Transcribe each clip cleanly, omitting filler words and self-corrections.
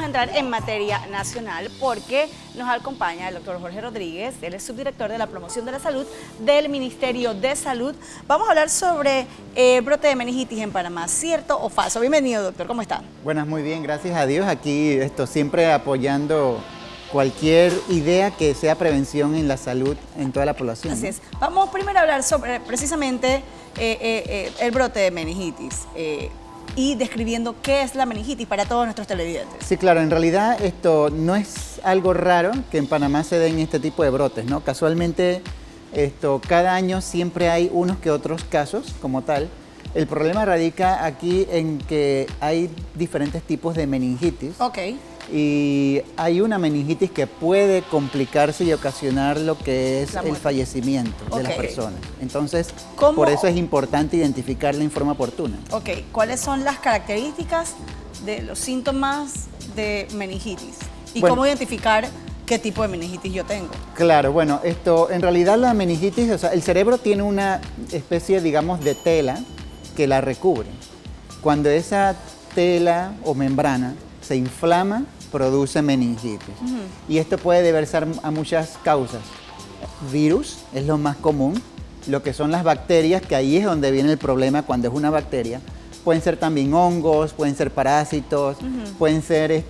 a entrar en materia nacional porque nos acompaña el doctor Jorge Rodríguez, él es subdirector de la promoción de la salud del Ministerio de Salud. Vamos a hablar sobre el brote de meningitis en Panamá, ¿cierto o falso? Bienvenido, doctor, ¿cómo está? Buenas, muy bien, gracias a Dios. Aquí siempre apoyando cualquier idea que sea prevención en la salud en toda la población. Así es. Vamos primero a hablar sobre precisamente el brote de meningitis. Y describiendo qué es la meningitis para todos nuestros televidentes. Sí, claro, en realidad esto no es algo raro que en Panamá se den este tipo de brotes, ¿no? Casualmente, cada año siempre hay unos que otros casos como tal. El problema radica aquí en que hay diferentes tipos de meningitis. Ok. Y hay una meningitis que puede complicarse y ocasionar lo que es el fallecimiento de las personas. Entonces, por eso es importante identificarla en forma oportuna. Ok, ¿cuáles son las características de los síntomas de meningitis? ¿Y cómo identificar qué tipo de meningitis yo tengo? Claro, bueno, en realidad la meningitis, o sea, el cerebro tiene una especie, digamos, de tela que la recubre. Cuando esa tela o membrana se inflama, produce meningitis. Y esto puede deberse a muchas causas. Virus es lo más común, lo que son las bacterias, que ahí es donde viene el problema cuando es una bacteria. Pueden ser también hongos, pueden ser parásitos, pueden ser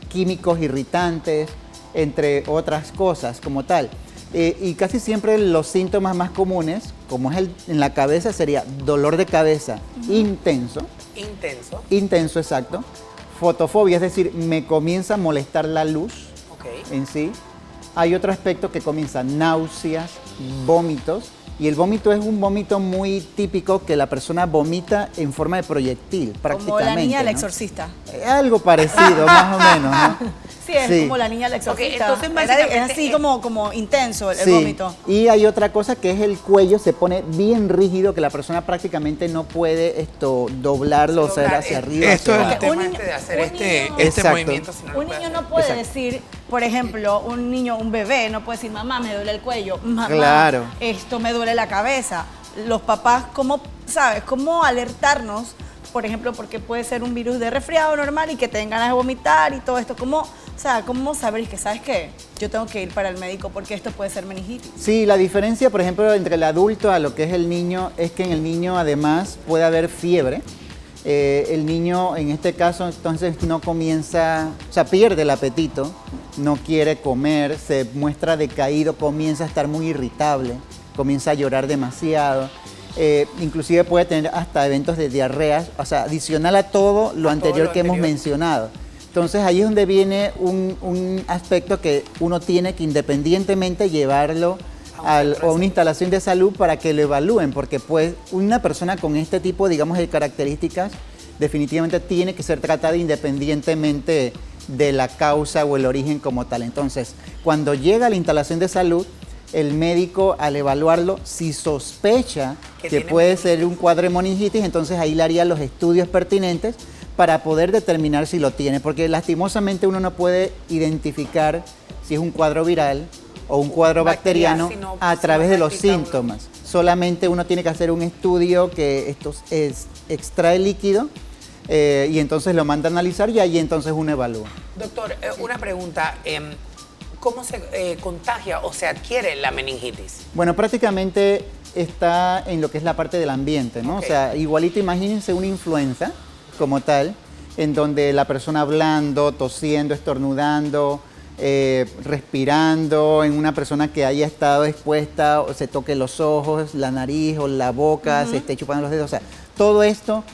químicos irritantes, entre otras cosas como tal. Y casi siempre los síntomas más comunes, como es en la cabeza, sería dolor de cabeza intenso. Intenso, exacto. Fotofobia, es decir, me comienza a molestar la luz en sí. Hay otro aspecto que comienza náuseas, vómitos, y el vómito es un vómito muy típico que la persona vomita en forma de proyectil, prácticamente. Como la niña del ¿no? exorcista. Algo parecido, más o menos, ¿no? Sí, es como la niña del exorcista. Entonces, es así como intenso el vómito. Y hay otra cosa que es el cuello, se pone bien rígido, que la persona prácticamente no puede doblarlo, o sea, hacia arriba. Esto hacia es el abajo. tema de hacer este movimiento. Un niño no puede decir, por ejemplo, un bebé no puede decir, mamá, me duele el cuello, mamá, esto me duele la cabeza. Los papás, ¿cómo alertarnos? Por ejemplo, porque puede ser un virus de resfriado normal y que tengan ganas de vomitar y todo esto. ¿Cómo saber que, sabes qué? Yo tengo que ir para el médico porque esto puede ser meningitis. Sí, la diferencia, por ejemplo, entre el adulto a lo que es el niño, es que en el niño además puede haber fiebre. El niño, en este caso, entonces no comienza, o sea, pierde el apetito, no quiere comer, se muestra decaído, comienza a estar muy irritable, comienza a llorar demasiado. Inclusive puede tener hasta eventos de diarreas, o sea, adicional a todo lo anterior que hemos mencionado. Entonces ahí es donde viene un aspecto que uno tiene que independientemente llevarlo a una instalación de salud para que lo evalúen, porque pues una persona con este tipo, digamos, de características definitivamente tiene que ser tratada independientemente de la causa o el origen como tal. Entonces, cuando llega a la instalación de salud, el médico, al evaluarlo, si sospecha que puede ser un cuadro de meningitis, entonces ahí le haría los estudios pertinentes para poder determinar si lo tiene, porque lastimosamente uno no puede identificar si es un cuadro viral o un cuadro bacteriano a través de los síntomas. Solamente uno tiene que hacer un estudio que extrae líquido y entonces lo manda a analizar y ahí entonces uno evalúa. Doctor, una pregunta. ¿Cómo se contagia o se adquiere la meningitis? Bueno, prácticamente está en lo que es la parte del ambiente, ¿no? O sea, igualito imagínense una influenza como tal, en donde la persona hablando, tosiendo, estornudando, respirando, en una persona que haya estado expuesta, o se toque los ojos, la nariz o la boca, se esté chupando los dedos, o sea, todo esto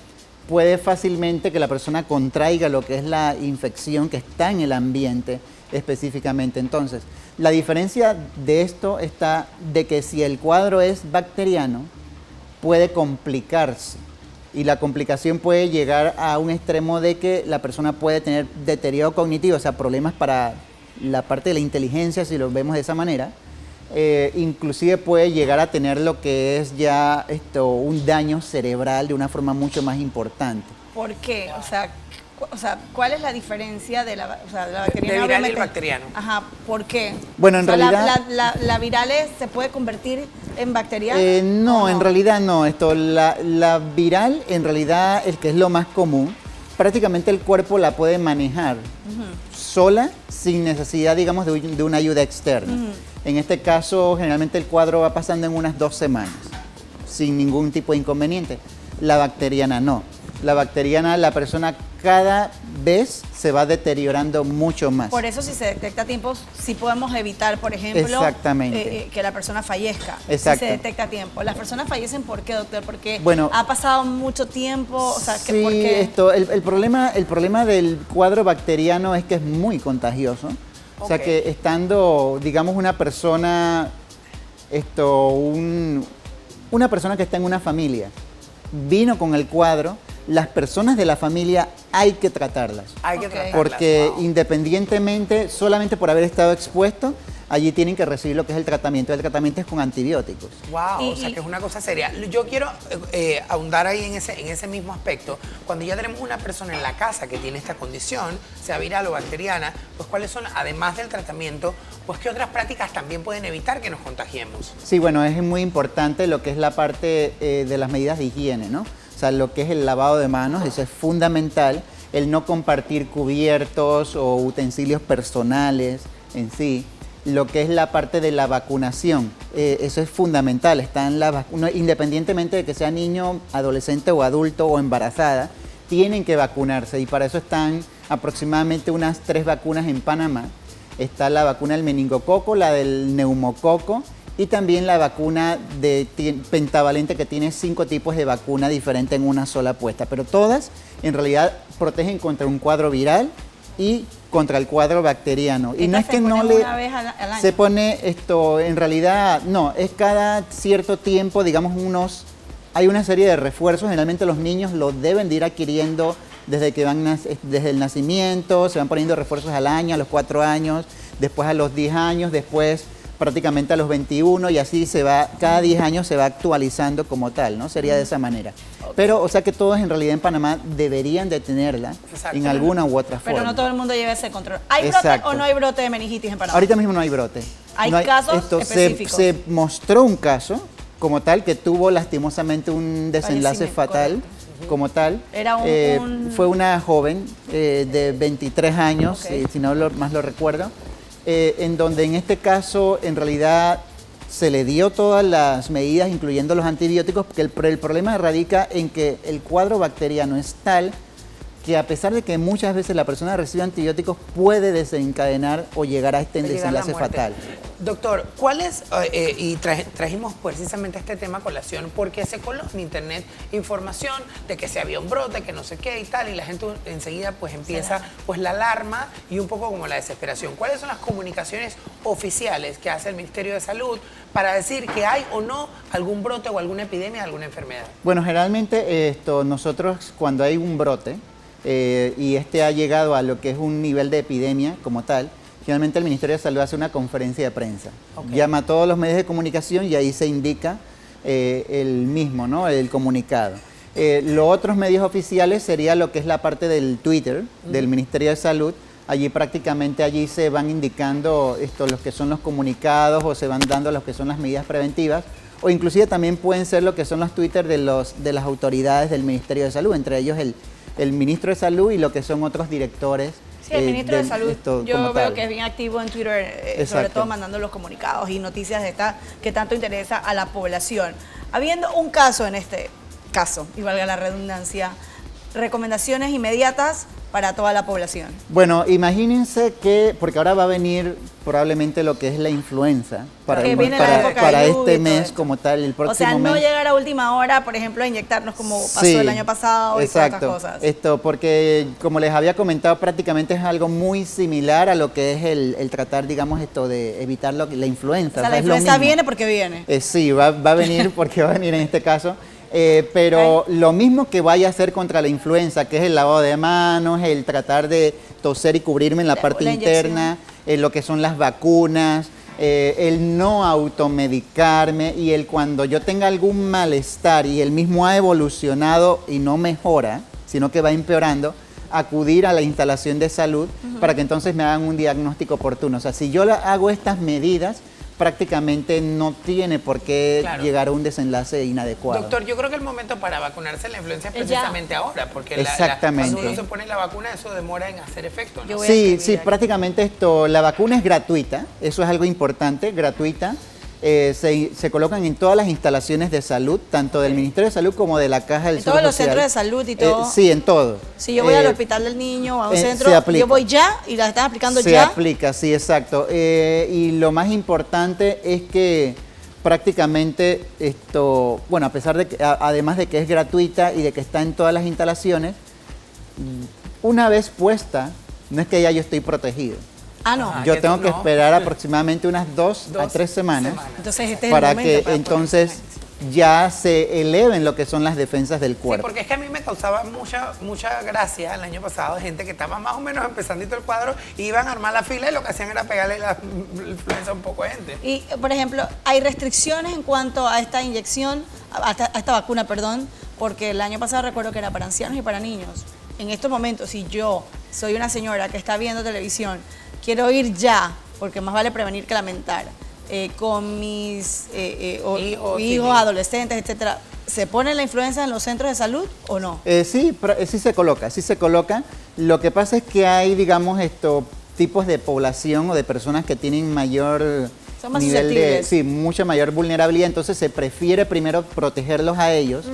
puede fácilmente que la persona contraiga lo que es la infección que está en el ambiente específicamente. Entonces, la diferencia de esto está de que si el cuadro es bacteriano, puede complicarse y la complicación puede llegar a un extremo de que la persona puede tener deterioro cognitivo, o sea, problemas para la parte de la inteligencia, si lo vemos de esa manera. Inclusive puede llegar a tener lo que es ya un daño cerebral de una forma mucho más importante. ¿Por qué? O sea, ¿cuál es la diferencia de la bacteriana? De viral y el bacteriano. Ajá, ¿por qué? Bueno, en realidad... ¿La viral se puede convertir en bacteriana? No, en realidad no. La viral, en realidad, el que es lo más común, prácticamente el cuerpo la puede manejar sola, sin necesidad, digamos, de una ayuda externa. En este caso, generalmente el cuadro va pasando en unas 2 semanas, sin ningún tipo de inconveniente. La bacteriana no. La bacteriana, la persona cada vez se va deteriorando mucho más. Por eso, si se detecta a tiempo, sí podemos evitar, por ejemplo, que la persona fallezca. Exacto. Si se detecta a tiempo. ¿Las personas fallecen por qué, doctor? Porque bueno, ha pasado mucho tiempo. O sea, sí, ¿por qué? El problema del cuadro bacteriano es que es muy contagioso. Okay. O sea que estando, digamos, una persona, una persona que está en una familia, vino con el cuadro, las personas de la familia hay que tratarlas. Hay que tratarlas. Porque independientemente, solamente por haber estado expuesto, allí tienen que recibir lo que es el tratamiento. El tratamiento es con antibióticos. Wow, o sea que es una cosa seria. Yo quiero ahondar ahí en ese mismo aspecto. Cuando ya tenemos una persona en la casa que tiene esta condición, sea viral o bacteriana, pues cuáles son, además del tratamiento, pues qué otras prácticas también pueden evitar que nos contagiemos. Sí, bueno, es muy importante lo que es la parte de las medidas de higiene, ¿no? O sea, lo que es el lavado de manos, eso es fundamental. El no compartir cubiertos o utensilios personales en sí. Lo que es la parte de la vacunación, eso es fundamental. Están independientemente de que sea niño, adolescente o adulto o embarazada, tienen que vacunarse y para eso están aproximadamente unas 3 vacunas en Panamá. Está la vacuna del meningococo, la del neumococo y también la vacuna pentavalente, que tiene 5 tipos de vacuna diferentes en una sola puesta, pero todas en realidad protegen contra un cuadro viral y contra el cuadro bacteriano. Y no es que no le... una vez al año. Se pone en realidad, no, es cada cierto tiempo, digamos hay una serie de refuerzos, generalmente los niños lo deben de ir adquiriendo desde el nacimiento, se van poniendo refuerzos al año, a los 4 años, después a los 10 años, después prácticamente a los 21 y así cada 10 años se va actualizando como tal, ¿no? Sería de esa manera. Pero, o sea que todos en realidad en Panamá deberían de tenerla en alguna u otra forma. Pero no todo el mundo lleva ese control. ¿Hay brote o no hay brote de meningitis en Panamá? Ahorita mismo no hay brote. ¿Hay casos específicos? Se mostró un caso como tal que tuvo lastimosamente un desenlace fatal. Como tal, fue una joven de 23 años, si no más lo recuerdo, en donde en este caso en realidad se le dio todas las medidas, incluyendo los antibióticos, porque el problema radica en que el cuadro bacteriano es tal que a pesar de que muchas veces la persona recibe antibióticos, puede desencadenar o llegar a este desenlace fatal. Doctor, y trajimos precisamente este tema a colación porque se coló en internet información de que se había un brote, que no sé qué y tal, y la gente enseguida pues empieza pues la alarma y un poco como la desesperación. ¿Cuáles son las comunicaciones oficiales que hace el Ministerio de Salud para decir que hay o no algún brote o alguna epidemia, alguna enfermedad? Bueno, generalmente nosotros cuando hay un brote y ha llegado a lo que es un nivel de epidemia como tal, finalmente el Ministerio de Salud hace una conferencia de prensa. Llama a todos los medios de comunicación y ahí se indica el mismo, ¿no? El comunicado. Los otros medios oficiales sería lo que es la parte del Twitter del Ministerio de Salud. Allí se van indicando los que son los comunicados o se van dando los que son las medidas preventivas. O inclusive también pueden ser lo que son los Twitter de las autoridades del Ministerio de Salud, entre ellos el Ministro de Salud y lo que son otros directores. Sí, el Ministro de Salud, yo veo que es bien activo en Twitter, sobre todo mandando los comunicados y noticias de que tanto interesa a la población. Habiendo un caso en este caso, y valga la redundancia, recomendaciones inmediatas para toda la población. Bueno, imagínense porque ahora va a venir probablemente lo que es la influenza para este mes como tal, el próximo mes. O sea, no llegar a última hora, por ejemplo, a inyectarnos como pasó el año pasado y todas estas cosas. Porque como les había comentado, prácticamente es algo muy similar a lo que es el tratar, digamos, de evitar la influenza. O sea, la influenza viene porque viene. Sí, va a venir porque va a venir en este caso. Pero lo mismo que vaya a hacer contra la influenza, que es el lavado de manos, el tratar de toser y cubrirme en la parte interna, lo que son las vacunas, el no automedicarme y cuando yo tenga algún malestar y el mismo ha evolucionado y no mejora, sino que va empeorando, acudir a la instalación de salud para que entonces me hagan un diagnóstico oportuno. O sea, si yo hago estas medidas, prácticamente no tiene por qué llegar a un desenlace inadecuado. Doctor, yo creo que el momento para vacunarse la influenza es precisamente ahora, porque exactamente. cuando uno se pone la vacuna, eso demora en hacer efecto, ¿no? Sí, prácticamente la vacuna es gratuita, eso es algo importante, gratuita. Se colocan en todas las instalaciones de salud, tanto del Ministerio de Salud como de la Caja del Seguro Social. ¿En todos los centros de salud y todo? Sí, en todo. Si yo voy al hospital del niño o a un centro, yo voy ya y la están aplicando ya. Se aplica, sí, exacto. Y lo más importante es que prácticamente bueno, a pesar de que, además de que es gratuita y de que está en todas las instalaciones, una vez puesta, no es que ya yo estoy protegido. Ah, no. Yo tengo que esperar aproximadamente unas 2 a 3 semanas entonces, este es para el momento que entonces ya se eleven lo que son las defensas del cuerpo. Sí, porque es que a mí me causaba mucha gracia el año pasado gente que estaba más o menos empezandito el cuadro, iban a armar la fila y lo que hacían era pegarle la influenza a un poco de gente. Y, por ejemplo, ¿hay restricciones en cuanto a esta inyección, a esta vacuna, perdón? Porque el año pasado recuerdo que era para ancianos y para niños. En estos momentos, si yo soy una señora que está viendo televisión, quiero ir ya, porque más vale prevenir que lamentar, con mis hijos, adolescentes, etcétera, ¿se pone la influenza en los centros de salud o no? Sí se coloca. Lo que pasa es que hay, digamos, tipos de población o de personas que tienen mayor son más nivel susceptibles. mucha mayor vulnerabilidad, entonces se prefiere primero protegerlos a ellos,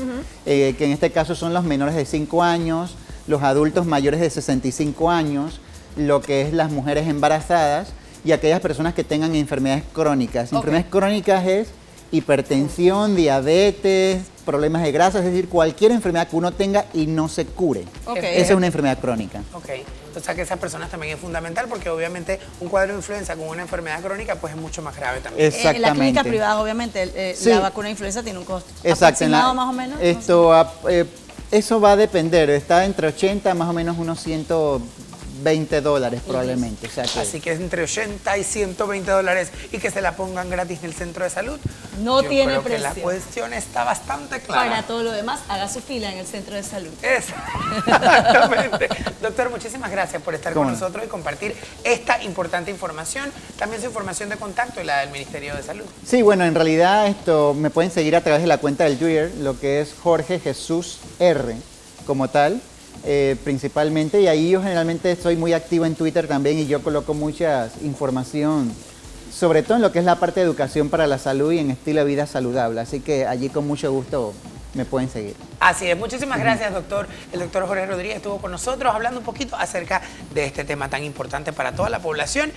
que en este caso son los menores de 5 años, los adultos mayores de 65 años, lo que es las mujeres embarazadas y aquellas personas que tengan enfermedades crónicas. Enfermedades crónicas es hipertensión, diabetes, problemas de grasa, es decir, cualquier enfermedad que uno tenga y no se cure. Esa es una enfermedad crónica. O sea que esas personas también es fundamental porque obviamente un cuadro de influenza con una enfermedad crónica pues es mucho más grave también. Exactamente. En la clínica privada obviamente la vacuna de influenza tiene un costo. Exacto. ¿Aproximado más o menos? Eso va a depender, está entre 80 más o menos unos 120 dólares probablemente. O sea Así que es entre 80 y 120 dólares y que se la pongan gratis en el centro de salud. No Yo tiene creo precio. que la cuestión está bastante clara. Para todo lo demás, haga su fila en el centro de salud. Exactamente. Doctor, muchísimas gracias por estar con nosotros y compartir esta importante información. También su información de contacto y la del Ministerio de Salud. Sí, bueno, en realidad me pueden seguir a través de la cuenta del Twitter, lo que es Jorge Jesús R como tal. Principalmente, y ahí yo generalmente soy muy activo en Twitter también y yo coloco mucha información, sobre todo en lo que es la parte de educación para la salud y en estilo de vida saludable, así que allí con mucho gusto me pueden seguir. Así es, muchísimas gracias, doctor. El doctor Jorge Rodríguez estuvo con nosotros hablando un poquito acerca de este tema tan importante para toda la población.